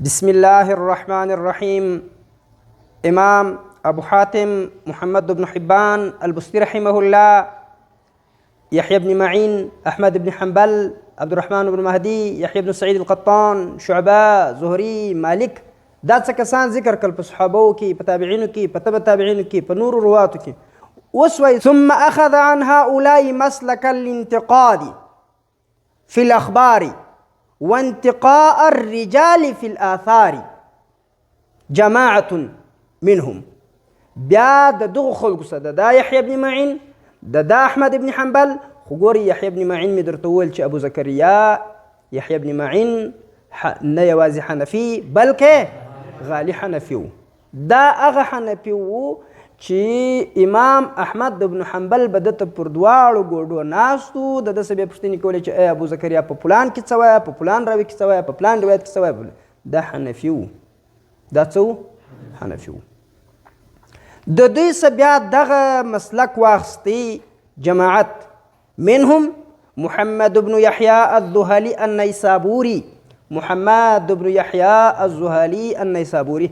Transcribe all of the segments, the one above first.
بسم الله الرحمن الرحيم. إمام أبو حاتم محمد بن حبان البستي رحمه الله، يحيى بن معين، أحمد بن حنبل، عبد الرحمن بن مهدي، يحيى بن سعيد القطان، شعبة، زهري، مالك، دا څه کسان ذکر کړل په صحابو کې، په تابعینو کې، په تبع تابعینو کې، په نورو رواتو کې. وسوي ثم أخذ عن هؤلاء مسلك الانتقاد في الأخبار وانتقاء الرجال في الآثار جماعة منهم. بیا د دغو خلکو سره دا یحیی بن معین، دا احمد بن حنبل. خو ګورئ یحیی بن معین مې درته وویل چې ابو زکریا یحیی بن معین نه یوازې حنفي بلکې غالي حنفي و. دا هغه حنفي و چې امام احمد بن حنبل به دته پر دواړو ګوډو ناست و، د ده څه بیا پوښتنې کولې چې ای ابو زکریا په فلان کې څه وایه، په فلان راوي کې څه وایه، په فلان روایت کې څه وایه. دا حنفي و، دا څه و؟ حنفي و. د دوی څه بیا دغه مسلک واخیستی جماعت منهم محمد بن يحيى الذهلي النيسابوري. محمد بن يحيى الذهلي النيسابوري.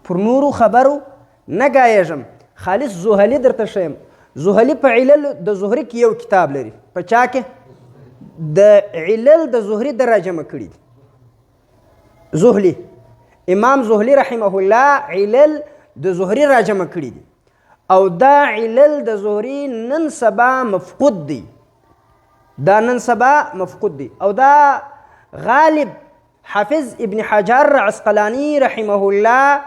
پر نورو خبرو نه ګایږم، خالص زهلي درته ښیم. زهلي په علل د زهري کې یو کتاب لري. په چا کې؟ د علل د زهري د راجمع کړي دي. زهلي امام زهلي رحمه الله علل د زهري راجمع کړي دي، او دا علل د زهري نن سبا مفقود دی. دا نن سبا مفقود دی، او دا غالب حافظ ابن حجر عسقلاني رحمه الله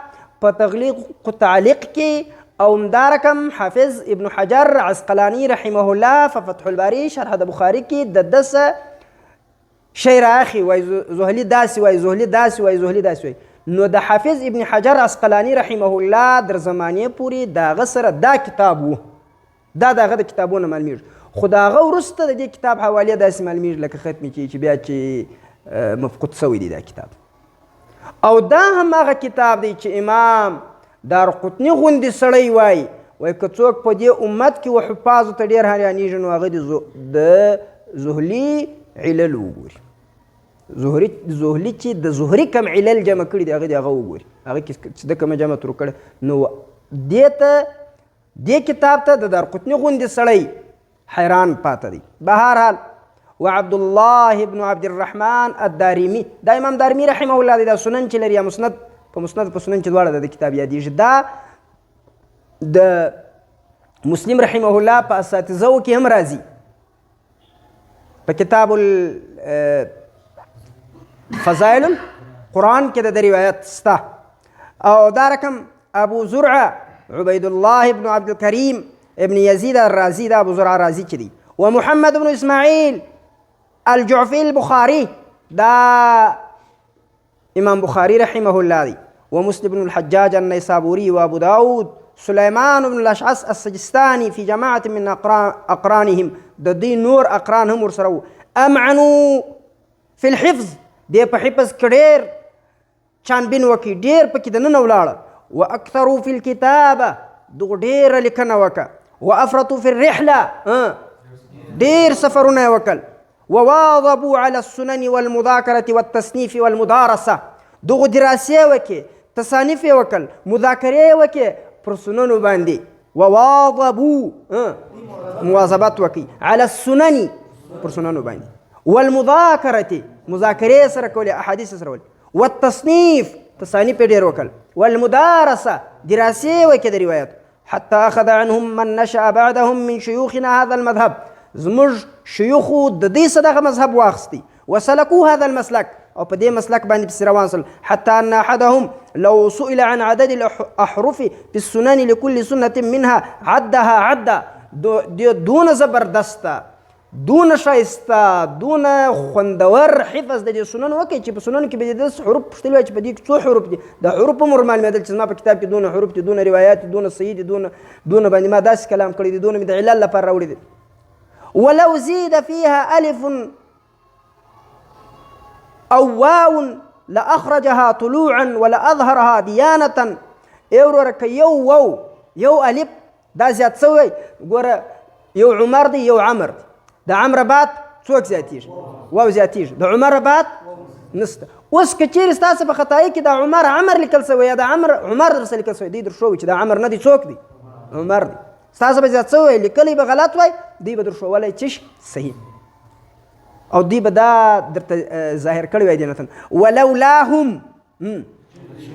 په تغلیق تعلیق کې، او همدارکم حافظ ابن حجر عسقلاني رحمه الله په فتح الباري شرح د بخاري کې د ده څه شی رااخي، وایي زهلي داسې وایي، زهلي داسې وایي، زهلي داسې وایي. نو د حافظ ابن حجر عسقلاني رحمه الله در زمانې پورې د هغه سره دا کتاب و، دا د هغه د کتابونه معلومیږي. خو د هغه وروسته د دې کتاب حوالې داسې معلومیږي لکه ختمې کې چې بیا چې مفقود سوی دی دا کتاب. او دا هم هغه کتاب دی چې امام دارقطني غوندې سړی وایي که څوک په دې امت کې و حفاظو ته ډېر حیرانېږي نو هغه د زهلي علل وګوري. زهلي چې د زهري کم علل جمع کړي دي هغه د هغه وګوري، هغه چې د کومه جمع تر کړی نو دې کتاب ته د دارقطني غوندې سړی حیران پاته دی. بهرحال وعبد الله بن عبد الرحمن الدارمي، دا امام دارمي رحمه الله دی. دا سنن چې لري یا مسند په سنن چې دواړه د کتاب یادېږي. دا د مسلم رحمه الله په اساتذو کې هم راځي، په کتاب فضائل القرآن کې د روایت سته. او دا رقم ابو زرعه عبید الله بن عبد الكريم ابن يزيد الرازي، دا ابو زرعه رازي چې دی. ومحمد بن اسماعيل الجعفي البخاري، دا امام بخاري رحمه الله دی. ومسلم بن الحجاج النيسابوري، وابو داود سليمان بن الاشعث السجستاني في جماعة من اقرانهم، د دې نور اقران هم ورسره امعنوا في الحفظ، دې په حفظ کې ډېر چانبین وکړي، ډېر پکې دننه ولاړه. واکثروا في الكتابه، دغه ډېره لیکنه وکړه. وافرطوا في الرحله، ډېر سفرونه یې وکړل. وواظبوا على السنن والمذاكرة والتصنيف والمدارسة، دغه دراسې یې وکړې، تصانیف یې وکړل، مذاکرې یې وکړې پر سننو باندې. وواظبوا، مواظبت وکړي، على السنن، پر سننو باندې. والمذاکرة، مذاکرې یې سره کولې، احادیث یې سره ولې. والتصنیف، تصانیف یې ډېر وکړل. والمدارسة، دراسې یې وکړې د روایت. حتى أخذ عنهم من نشأ بعدهم من شيوخنا هذا المذهب، زموږ شيوخو د دې څه دغه مذهب واخیستی. وسلكوا هذا المسلك، او په دې مسلک باندې پسې روان سول. حتى أن أحدهم لو سئل عن عدد الأحرف في السنن لكل سنة منها عدها عدا. دون زبردسته، دون شایسته، دون خوندور حفظ د دې سنن وکړي چې په سننو کې به د داسې حروف پوښتلي وای چې په دې کې څو حروف دي. د حروف هم ورمعلومېدل چې زما په کتاب کې دونه حروف دي، دونه روایات دي، دونه صحیح دي، دونه باندې ما داسې کلام کړی دي، دونه مې د علل لپاره راوړي دي. ولو زيد فيها ألف أو واو لأخرجها طلوعا ولأظهرها ديانة. اورو که یو واو یو الف دا زیات سوی، ګوره یو عمر دی یو عمر دی، د عمر بعد څوک زیاتیږي؟ واو زیاتیږي. د عمر بعد نسته. اوس که چیرې ستاسو په خطایي کې د عمر عمر لیکل شوی یا د عمر درسه لیکل شوی، دوی درښوي چې دا عمر نه دی، څوک دی؟ عمر دی. ستاسو به څه وایي لیکلی به غلط وای، دوی به درښولی چې صحیح، او دوی به دا درته ظاهر کړی وای دینتن. ولولاهم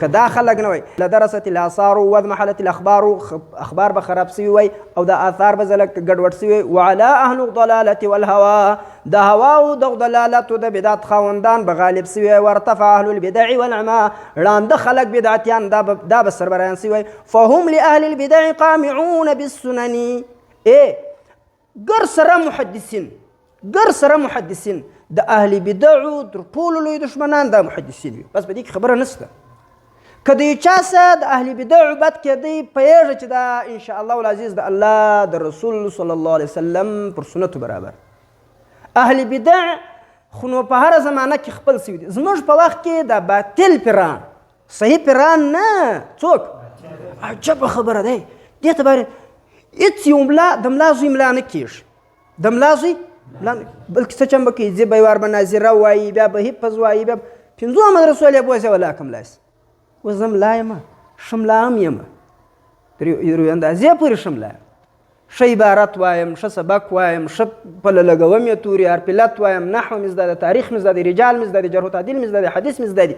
که دا خلک نه وای لدرست الاثار واضمحلت الاخبار، اخبار به خراب سوي وای او د آثار به زلک ګډوډ سوي. وعلى اهل الضلاله والهوى، د هوا او د ضلالت او د بدعت خاوندان به غالب سوي. وارتفع اهل البدع والعما، ړانده خلک بدعتیان دا به سربران سوي. فهم لاهل البدع قامعون بالسنن، ګر سره محدثین د اهل بدعو تر ټولو لوی دشمنان دا محدثین وي. بس په دې کې خبره نشته. که د یو چا څه د اهل بدعو بد کېدی پوهېږه چې دا انشاءالله العزیز د الله د رسول صلی الله علیه وسلم پر سنتو برابر. اهل بدع خو نو په هره زمانه کې خپل سوي دي. زموږ په وخت کې د باطل پیران، صحیح پیران نه. څوک؟ عجبه خبره دی. دې ته باید هېڅ یو ملا د ملا زوی ملا نه کېږي، د ملا زوی بلکې څه چم به کوي، زه به ور به ناظره وایي، بیا به حفظ وایي، بیا پنځو مدرسو یې بوځي ولا کوم لاس. اوس زه ملا یم، ښه ملا هم یم، تر یوې اندازې پورې ښه ملا یم، ښه عبارت وایم، ښه سبق وایم، ښه پله لګوم یې تورې هرپلت وایم، نحو مې زده ده، تاریخ مې زده ده، رجال مې زده ده، جرح و تعدیل مې زده ده، حدیث مې زده دي.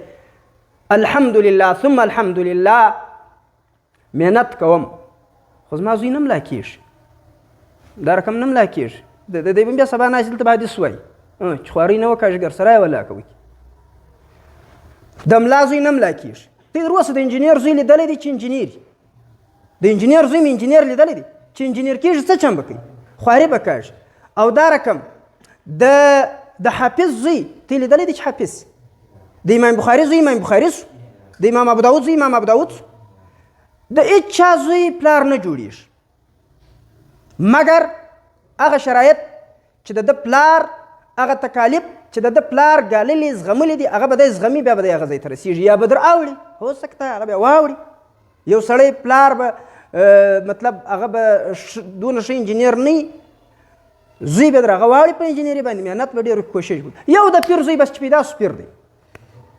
الحمدلله ثم الحمدلله محنت کوم، خو زما زوی نه ملا کېږي، دا رقم نه ملا کېږي. د دوی بیا سبا ناست دلته به حدیث وایي چې خوارۍ نه وکړه ژګر سرای ولا کوي. د ملا زوی نه ملا کېږي. ته تر اوسه د انجینر زوی لیدلی دی چې انجینر، د انجینر زوی مې انجینر لیدلی دی چې انجینر کېږي څه چم به کوي، خواري به کېږي. او دا رقم د حافظ زوی ته لیدلی دی چې حافظ، د امام بخاري زوی امام بخاري سو، د امام ابو داود زوی امام ابو داود سو. د هېچا زوی پلار نه جوړېږي مګر هغه شرایط چې د ده پلار، هغه تکالیف چې د ده پلار ګاللي زغملي دي، هغه به دی زغمي، بیا به دی هغه ځای ته رسېږي یا به در اوړي. هو سکته هغه بیا واوړي. یو سړی پلار به مطلب هغه به دونه ښه انجینر نه وي، زوی به در هغه واوړي په انجینري باندې، محنت به ډېر کوشش وکړي. یو د پیر زوی بس چې پیدا سو پیر دی،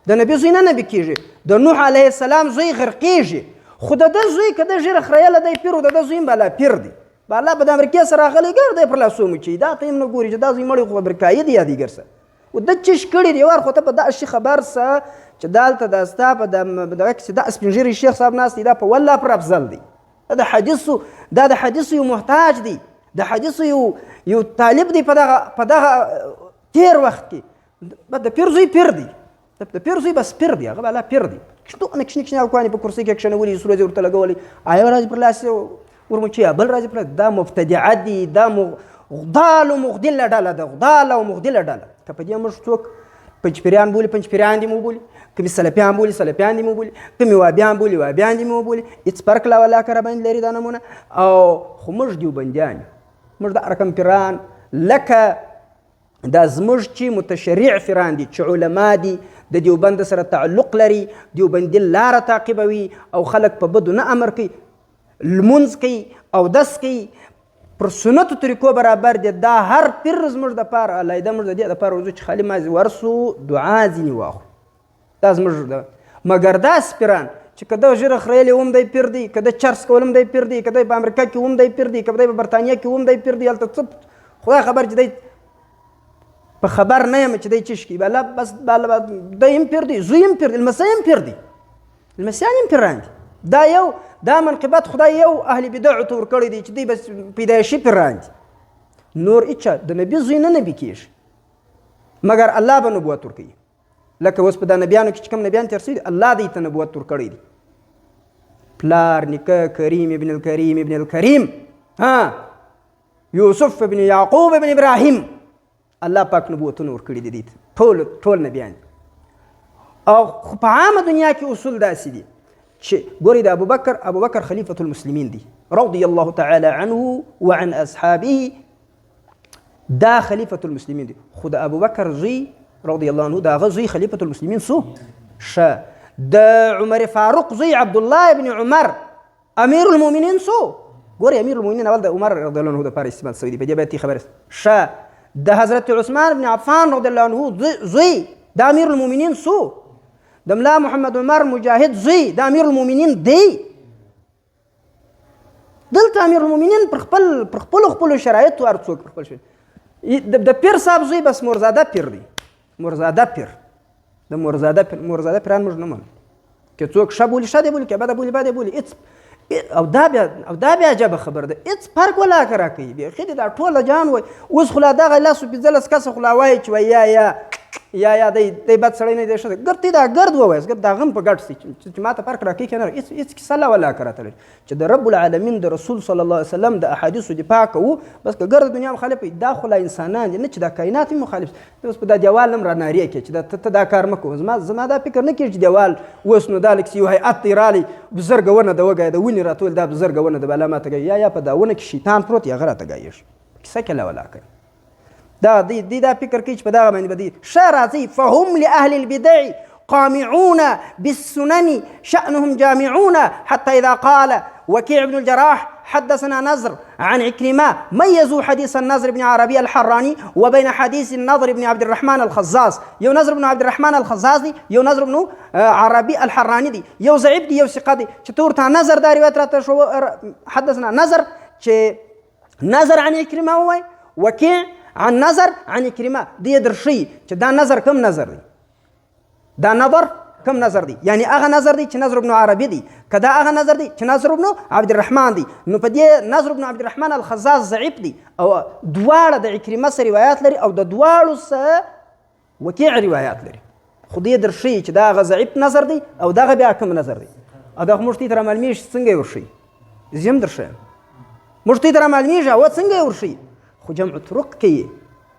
د نبي زوی نه نبي کېږي، د نوح علیه السلام زوی غرقېږي، خو د ده زوی که ده ژېره خریله دی پیر و د ده زوی هم بالا پیر دی. بالا به د امریکې سره راغلی ګر دی پر لاسو مچوي، دا ته هم نه ګوري چې دا زوی مړی خو امریکایي دی یادېګر سه و ده چش کړي دی. وار خو ته په دغه شي خبر سه چې دلته دا ستا په دغه کې چې دا سپین ږیری شیخ صاحب ناست دی، دا په والله پر افضل دی، دا د حدیثو یو محتاج دی، د حدیثو یو طالب دی په دغه تیر وخت کې. د پیر زوی پیر دی، د پیر زوی بس پیر دی، هغه بالا پیر دی. دونه کښنې کښنې هلکانې په کرسۍ کې کښېنولي، سورې ورته لګولې، یو ورځ پر لاس ورمچوي، بل ورځ پر دا مبتدعه دي، دا غدال و مغدله ډله ده، غدال او مغدله ډله. که په دې موږ څوک پنجپیریان بولي پنجپیریان دې مو بولي، کومې سلفیان بولي سلفیان دې مو بولي، کومې وابیان بولي وابیان دې مو بولي، هېڅ فرق لا ولا که راباندې لري دا نمونه. او خو موږ دیوبندیان یو، موږ د رقم پیران لکه دا زموږ چې متشرع پیران دي چې علما دي، د دیوبند سره تعلق لري، دیوبندي لاره تعقیبوي او خلک په بدو نه امر کوي، لمونځ کوي او دس کوي، پر سنتو طریقو برابر دي. دا هر پیر زموږ دپاره علیحده موږ د دې دپاره وځو چې خالي مازې ورسو دعا ځینې واخلو، دا زموږ ده. مګر داسې پیران چې که ده ژیره خریلې هم دی پیر دی، که ده چرس کول هم دی پیر دی، که دی په امریکا کې هم دی پیر دی، که دی په برطانیه کې هم دی پیر دی، هلته څه خدای خبر چې دی په خبر نه یم چې دی چش کوي، بالا بس بالا دی هم پیر دی، زوی هم پیر دی، لمسی هم پیر دی، لمسیان هم پیران دي. دا منقبت خدای یو اهل بدعو ته ورکړی دی چې دوی بس پیدایشي پیران دي، نور هېچا د نبي زوی نه نبي کېږي مګر الله به نبوت ورکوي. لکه اوس په دا نبیانو کې چې کوم نبیان تېر سوي دي، الله دوی ته نبوت ورکړی دی. پلار نیکه کریم ابن الکریم ابن الکریم، یوسف ابن یعقوب ابن ابراهیم، الله پاک نبوتونه ورکړي دي دوی ته، ټول نبیان دي. او خو په عامه دنیا کې اصول داسې دي چې ګورئ د ابوبکر خلیفة المسلمین دی رضی الله تعالی عنه وعن اصحابه، دا خلیفة المسلمین دی. خو د ابوبکر زوی رضی الله عنه د هغه زوی خلیفة المسلمین سو ښه، د عمر فاروق زوی عبدالله ابن عمر امیر المؤمنین سو. ګورئ امیر المؤمنین اول د عمر رضی الله عنه دپاره استعمال شوی دی، په دې باید خبره ښه. د حضرت عثمان بن عفان رضی الله عنه زوی د امیر المؤمنین سو د ملا محمد عمر مجاهد زوی د امیر المؤمنین دی. دلته امیر المؤمنین پر خپلو شرایطو هر څوک خپل شي. د پیر صاحب زوی بس مرزاده پیر دی، مرزاده پیر، د مرزاده پیران موږ نه منو. که څوک ښه بولي ښه دی بولي، که بده بولي بده بولي. او دا بیا عجبه خبره ده، هېڅ فرق ولا که راکوي. بیخي دې دا ټوله جان وایي. اوس خو لا دغه 15 کسه خو لا وایي چې وایي یا دی بد سړی نه دی ښه دی. ګرد ته دا ګرد ووایاست، ګرد د هغه هم په ګډ سي چې ما ته فرق راکوي که نه. هېڅ کیسه لا ولا که راته لري چې د رب العالمین د رسول صلی الله علیه وسلم د احادیثو دفاع کوو. بس که ګرد دنیا مخالف وي، دا خو لا انسانان دي، نه چې دا کائنات هم مخالف. اوس په دا دیوال هم رانارې کوي چې ته دا کار مه کوه. زما دا فکر نه کېږي چې دیوال اوس نو دا لکه یو هیئت دی رالی بزرګه ونه ده وګایه، د ونې راټول دا بزرګه ونه ده بالا ماته ګایي، یا په دا ونه کې شیطان پروت یا هغه راته ګایېږي. کیسه کې لا ولا کوي. دا فکر کوي چې په دغه باندې به دی ښه راځي. فهم لأهل البدع قامعون بالسنن شأنهم جامعون حتى إذا قال وكيع بن الجراح حدثنا نضر عن عكرمة ميزوا حديث النضر بن عربي الحراني وبين حديث النضر بن عبد الرحمن الخزاز. يو نضر بن عبد الرحمن الخزاز دي، يو نضر بن عربي الحراني دي، يو ضعيف دي، يو ثقة دي. چې تورته نضر دا روایت راته شو حدثنا نضر چې نضر عن عكرمة وای، وكيع عن نظر عن عكرمة. دې درشي چې دا نظر کوم نظر دی، دا نظر کوم نظر دی، یعنی هغه نظر دی چې نظر ابن عربي دی، که دا هغه نظر دی چې نظر ابن عبد الرحمن دی. نو په دې نظر ابن عبد الرحمن الخزاز ضعیف دی، او دواړه د عکرمه سره روایات لري او د دواړو سره وکیع روایات لري. خو دې درشي چې دا هغه ضعیف نظر دی او دغه بیا کوم نظر دی. او دغه موږ ته تر معلومیږي څنګه ورشي، زه هم درښیم موږ ته تر معلومیږي او څنګه ورشي. خو جمع طرق کې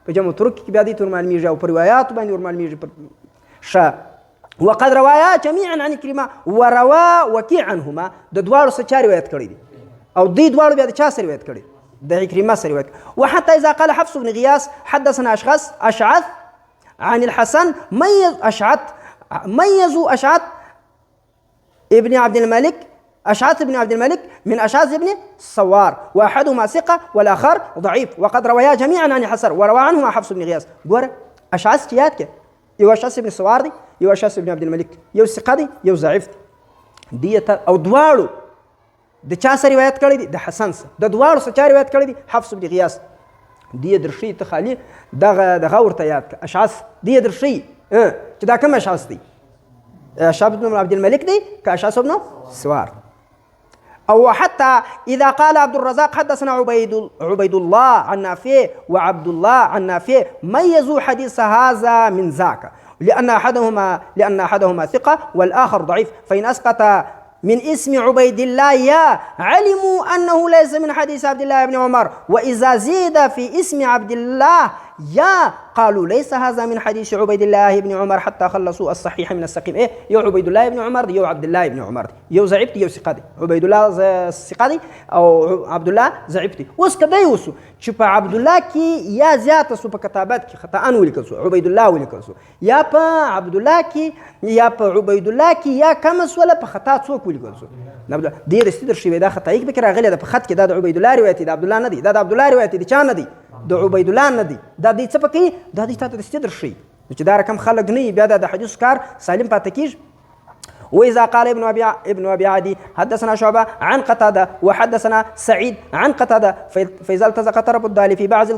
په جمع طرق کې بیا دې تر معلومیږي او په روایاتو باندې ور معلومیږي. وقد روايا جميعا عن كريمة وروا وكيع عنهما. د دواړو څخه چا روایت کړی دي او دې دواړو بیا د چا سره روایت کړی؟ د عكرمة سره روایت. وحتى إذا قال حفص بن غياث حدثنا أشعث عن الحسن ميزوا أشعث ابن عبد الملك، أشعث بن عبد الملك من أشعث بن الصوار، وأحدهما ثقة والآخر ضعيف. وقد روايا جميعا عن الحسن وروى عنهما حفص بن غياث. ګوره أشعث چې یاد کړه، یو أشعث بن الصوار دی، یو أشعث بن عبد الملك، یو ثقه دی، یو ضعیف دی. او دواړو د چا سره روایت کړی دی؟ د حسن سره. د دواړو سره چا روایت کړی دی؟ حفص بن غیاث. دی درشي ته خالي دغه ورته یاد کړه. أشعث دی درشي چې دا کوم أشعث دی؟ أشعث بن عبد الملك دی که أشعث بن الصوار. أو حتى إذا قال عبد الرزاق حدثنا عبيد الله عن نافع وعبد الله عن نافع ميزوا حديث هذا من ذاك لأن أحدهما ثقة والآخر ضعيف. فإن أسقط من اسم عبيد الله يا علموا أنه ليس من حديث عبد الله بن عمر، وإذا زيد في اسم عبد الله يا قالوا ليس هذا من حديث عبيد الله بن عمر حتى خلصوا الصحيح من السقيم. يو عبيد الله بن عمر دي، يو عبد الله بن عمر دي، يو ضعيف دي، يو ثقه دي. عبيد الله ثقه دي او عبد الله ضعيف دي. اوس کده یوسو چې په عبد الله کې یا زیاته سو په کتابت کې خطا ان ولیکل سو، عبيد الله ولیکل سو، یا په عبد الله کې یا په عبيد الله کې یا کم سوله په خطا څوک ولیکل سو. نبدا دې رسید شوی دا خطا یک بکره غلی د په خط کې دا د عبيد الله روایت دی، عبد الله نه دی. دا د عبد الله روایت دی، چا نه دی؟ د عبيد الله نه دی. دا دې څه پکې؟ دا دې تاسو رسید شي چې دا رقم خلق نه بیا د حدیث کار سالم پاتې کیږي. وإذا قال ابن أبي عدي حدثنا شعبة عن قتادة وحدثنا سعيد عن قتادة فإذا التزق طرف الدال في بعض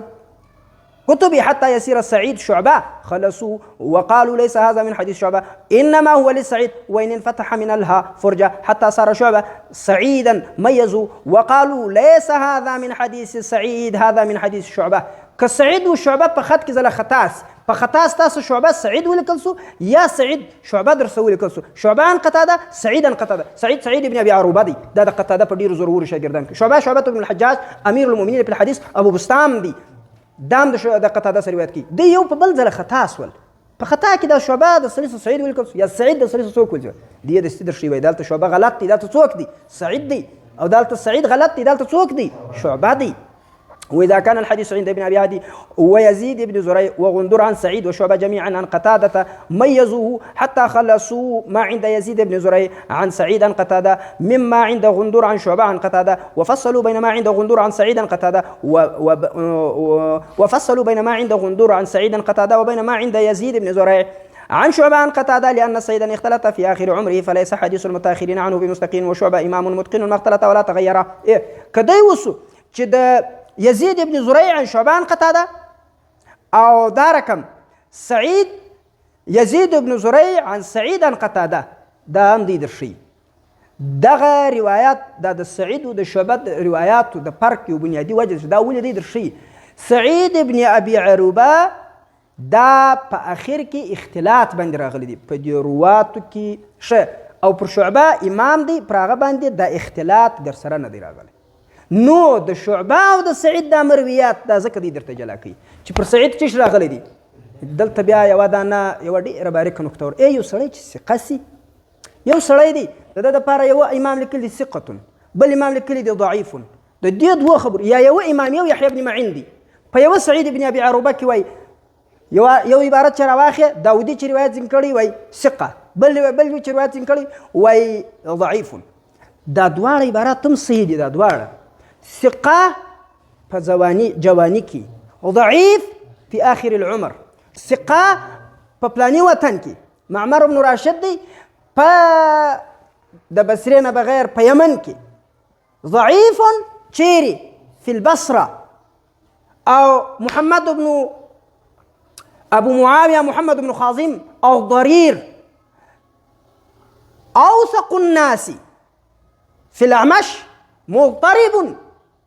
الكتب حتى يسير السعيد شعبة خلصوا وقالوا ليس هذا من حديث شعبة إنما هو للسعيد، وإن انفتح من الها فرجة حتى صار شعبة سعيدا ميزوا وقالوا ليس هذا من حديث سعيد هذا من حديث شعبة. که سعید و شعبه په خط کې زله خطاس په خطاس تاسو شعبه سعید ولیکل سو یا سعید شعبه درسه ولیکل سو. شعبه عن قتاده، سعید عن قتاده. سعید ابن ابي عروبه دی، دا د قتاده په ډیرو ضروري شاګردان کې. شعبه ابن الحجاج امیر المؤمنین په الحديث ابو بستام دی، دام د قتاده سره روایت کی. دی یو په بل زله خطاس ول په خطا کې د شعبه د سلیس سعید ولیکل سو یا سعید د سلیس څوک ولیکل دی. د استدر شی وای دالته شعبه غلط دی، دالته څوک دی؟ سعید دی. او دالته سعید غلط دی، دالته څوک دی؟ شعبه دی. وإذا كان الحديث عند ابن أبي عدي ويزيد بن زريع وغندر عن سعيد وشعبة جميعا عن قتادة ميزوه حتى خلصوا ما عند يزيد بن زريع عن سعيد عن قتادة مما عند غندر عن شعبة عن قتادة وفصلوا بين ما عند غندر عن سعيد عن قتادة وفصلوا بين ما عند غندر عن سعيد عن قتادة وبين ما عند يزيد بن زريع عن شعبة عن قتادة لأن سيدا اختلط في آخر عمره فليس حديث المتأخرين عنه بمستقيم وشعبة إمام متقن ما اختلط ولا تغير. کدی وسو چې د يزيد بن زريع عن شعبة عن قتادة او دا رقم سعيد يزيد بن زريع عن سعيد عن قتادة دا هم دی درشي. دغه روایات د سعید او د شعبه روایاتو د فرق یو بنیادی وجه دا ولې دی درشي. سعید ابن ابي عروبه دا په اخر کې اختلاط باندې راغلی دی په دې رواتو کې شه او پر شعبه امام دی پر هغه باندې د اختلاط در سره نه دی راغلی. نو د شعبه او د سعید د مرویات دا ځکه دی درته جلا کوي چې پر سعید څه راغلی دی. دلته بیا یوه دانه یوه ډېره باریکه نکته ور یو سړی چې ثقه سي یو سړی دی د ده دپاره یوه امام لیکلی ثقتون بل امام لیکلی دی ضعیفون د دې دوه خبرو یا یوه امام یو یحیی بن معین دی په یوه سعید بن ابي عروبه کې وایي یو عبارت چې راواخې داودي چې روایت ځین کړی وایي ثقه بل چې روایت ځین کړی وایي ضعیفون. دا دواړه عبارات هم صحیح دي. دا دواړه ثقه په جوانی کې ضعیف في آخر العمر. ثقه په پلاني وطن کې معمر بن راشد دی په د بصرې نه بغیر په یمن کې. ضعیف چیرې في البصره. او محمد بن ابو معاويه محمد بن خازم او ضرير اوثق الناس في الاعمش مضطرب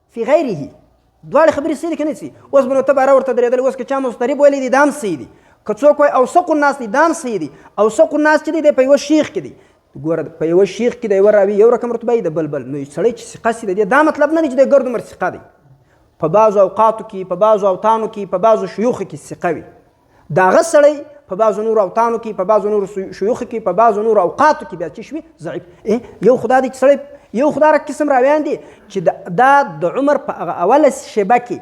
في غيره. دواړه خبرې صحیح دي که نه صحیح؟ اوس به نو ته باره ورته درېدلی اوس که چا مضطرب ویلی دي دا هم صحیح دي. که څوک وایي اوثق الناس دي دا هم صحیح دي. اوثق الناس چې دی دی په یوه شیخ کې دی. ګوره په یوه شیخ کې د یوه راوي یو رقم رتبه وي د بل نو سړی چې ثقه سي د دې دا مطلب نه دی چې دی ګرد عمر ثقه دی. په بعضو اوقاتو کې په بعضو اوطانو کې په بعضو شیوخو کې ثقه وي. د هغه سړی په بعضو نورو اوطانو کې په بعضو نورو شیوخو کې په بعضو نورو اوقاتو کې بیا څه شوي ضعیف. یو خدا دی چې سړی یو خدا را قسم راویان دي چې دا د عمر په هغه اوله شیبه کې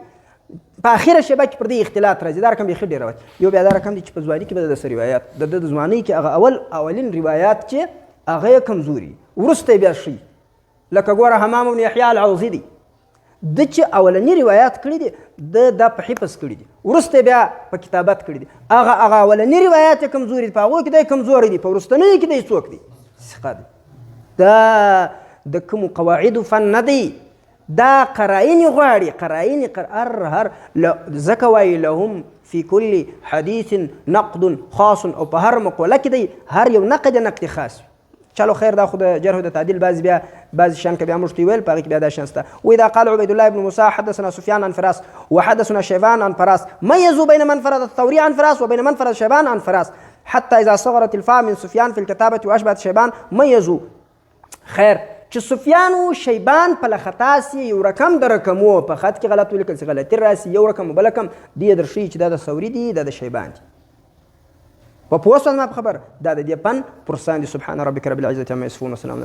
په اخره شیبه کې پر دې اختلاط راځي. دا رقم بیخي ډېر راوځي. یو بیا دا رقم دی چې په ځواني کې به د روایات د ده د ځوانۍ کې هغه اولین روایات چې هغه یې کمزوري وروسته یې بیا ښي. لکه ګوره حمام بن یحیی العوضي دی ده چې اولني روایات کړي دي ده دا په حفظ کړي دي وروسته بیا په کتابت کړي دي. هغه اولني روایات یې کمزوري دي په هغو کې دی کمزوری دي په وروستنیو کې دی څوک دی ثقه دی. دا د کومو قواعدو فن نه دی. دا قرائن غواړي قرائن هر ځکه وایي لهم في كل حديث نقد خاص او په هر مقوله کې دی هر یو نقد خاص. چلو خیر دا خو د جرح د تعدیل بعض شان کې بیا موږ ویل په هغې کې بیا دا شان شته. واذا قال عبيد الله بن موسى حدثنا سفيان عن فراس وحدثنا شيبان عن فراس ميزوا بين من فرد الثوري عن فراس وبين من فرد شيبان عن فراس حتى اذا صغرت الفاء من سفيان في الكتابه واشبهت شيبان ميزوا. خیر چې سفیان و شیبان په لخطا سي یو رقم د رقمو په خط کې غلط ولیکل چې غلطي راسي یو رقم بل رقم دې درښیي چې دا د ثوري دي دا د شیبان دي. په پوه شوم ما په خبر دا د دې پن پرسان دي. سبحان ربک رب العزة عما یصفون وسلام